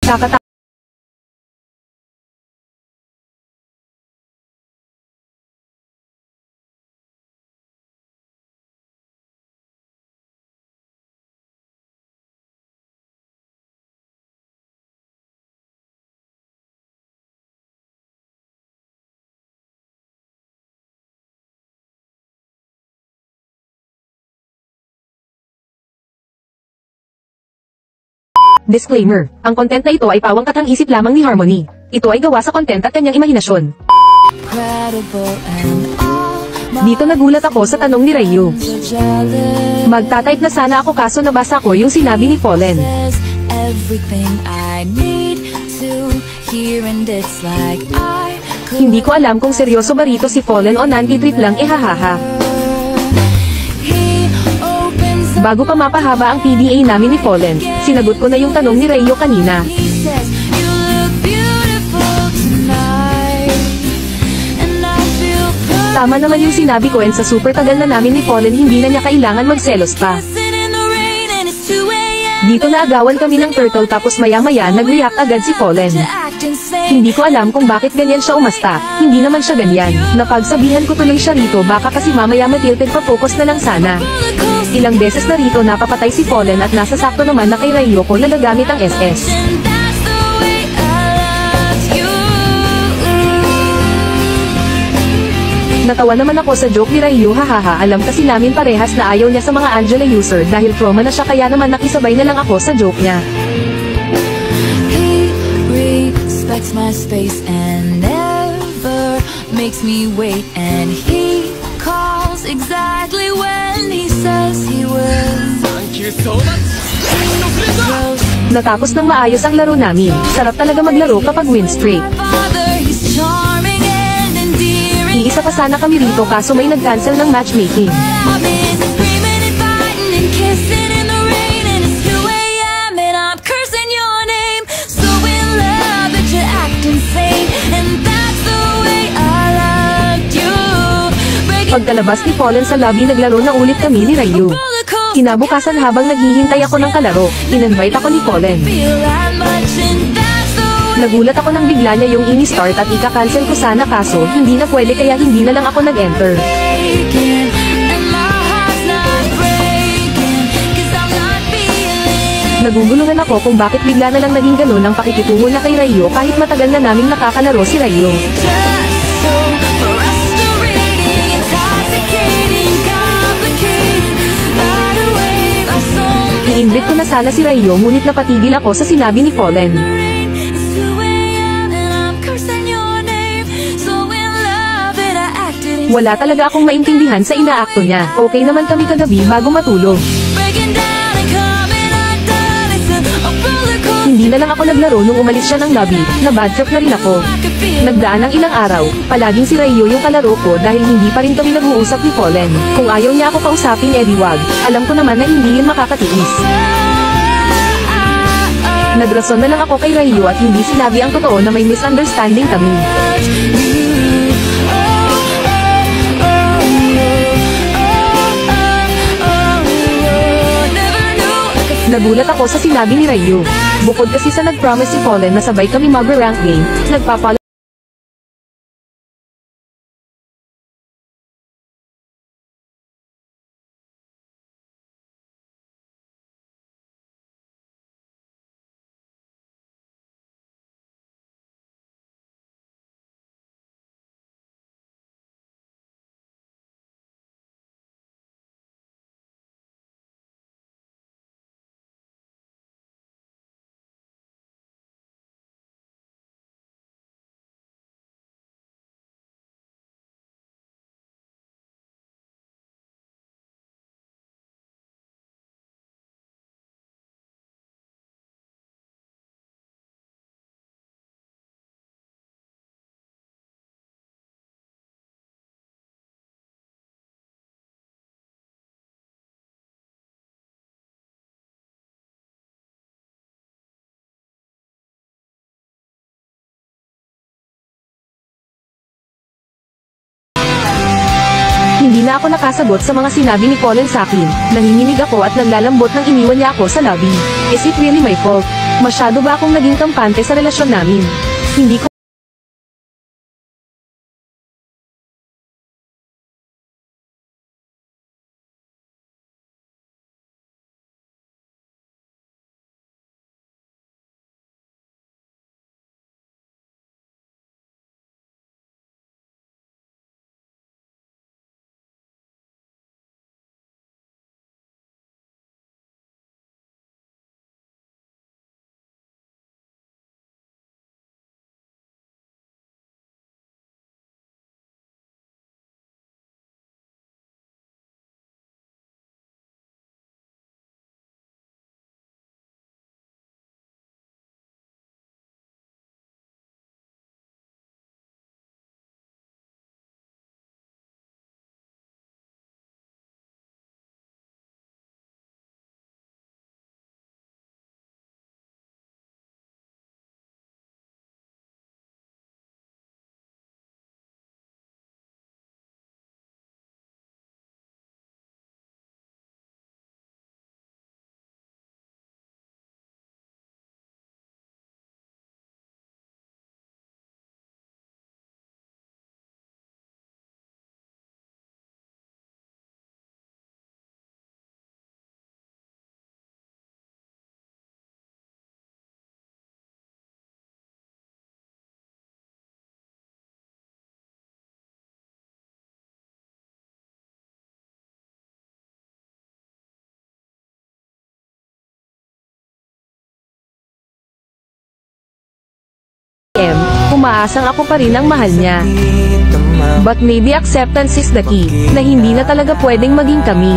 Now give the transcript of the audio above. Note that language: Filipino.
Kakata Disclaimer, ang content na ito ay pawang katang-isip lamang ni Harmony. Ito ay gawa sa content at kanyang imahinasyon. Dito nagulat ako sa tanong ni Ryu. Magtatype na sana ako kaso nabasa ko yung sinabi ni Fallen. Hindi ko alam kung seryoso ba rito si Fallen o nanti-trip lang hahaha. Bago pa mapahaba ang PDA namin ni Fallen, sinagot ko na yung tanong ni Ryu kanina. Tama naman yung sinabi ko and sa super tagal na namin ni Fallen hindi na niya kailangan magselos pa. Dito na agawan kami ng turtle tapos maya-maya nag-react agad si Fallen. Hindi ko alam kung bakit ganyan siya umasta, hindi naman siya ganyan. Napagsabihan ko tuloy siya rito baka kasi mamaya matilted pa focus na lang sana. Ilang beses na rito napapatay si Fallen at nasa sakto naman na kay Ryu ko na nagamit ang SS. Natawa naman ako sa joke ni Ryu hahaha alam kasi namin parehas na ayaw niya sa mga Angela user dahil trauma na siya kaya naman nakisabay na lang ako sa joke niya. He respects my space and never makes me wait and he calls exactly when he says he will. Thank you so much. Natapos ng maayos ang laro namin. Sarap talaga maglaro kapag win streak. Iisa pa sana kami rito kaso may nag-cancel ng matchmaking. Pagkalabas ni Fallen sa lobby naglaro na ulit kami ni Ryu. Kinabukasan habang naghihintay ako ng kalaro, in-invite ako ni Fallen. Nagulat ako nang bigla niya yung ini-start at ika-cancel ko sana kaso hindi na pwede kaya hindi na lang ako nag-enter. Naguguluhan ako kung bakit bigla na lang naging ganun ang pakikitungo na kay Ryu kahit matagal na naming nakakalaro si Ryu. I-invite ko na sana si Ryu ngunit napatigil ako sa sinabi ni Fallen. Wala talaga akong maintindihan sa inaakto niya. Okay naman kami kagabi bago matulog. Hindi na lang ako naglaro nung umalis siya ng lobby, na bad trip na rin ako. Nagdaan ng ilang araw, palaging si Ryu yung kalaro ko dahil hindi pa rin kami nag-uusap ni Fallen. Kung ayaw niya ako kausapin edi wag, alam ko naman na hindi yun makakatiis. Nagrason na lang ako kay Ryu at hindi sinabi ang totoo na may misunderstanding kami. Nagulat ako sa sinabi ni Ryu. Bukod kasi sa nag-promise si Fallen na sabay kami mag-rank game, nagpapalo na ako nakasagot sa mga sinabi ni Colin sa akin. Nanginginig ako at naglalambot nang iniwan niya ako sa lobby. Is it really my fault? Masyado ba akong naging kampante sa relasyon namin? Hindi ko umaasang ako pa rin ang mahal niya. But maybe acceptance is the key, na hindi na talaga pwedeng maging kami.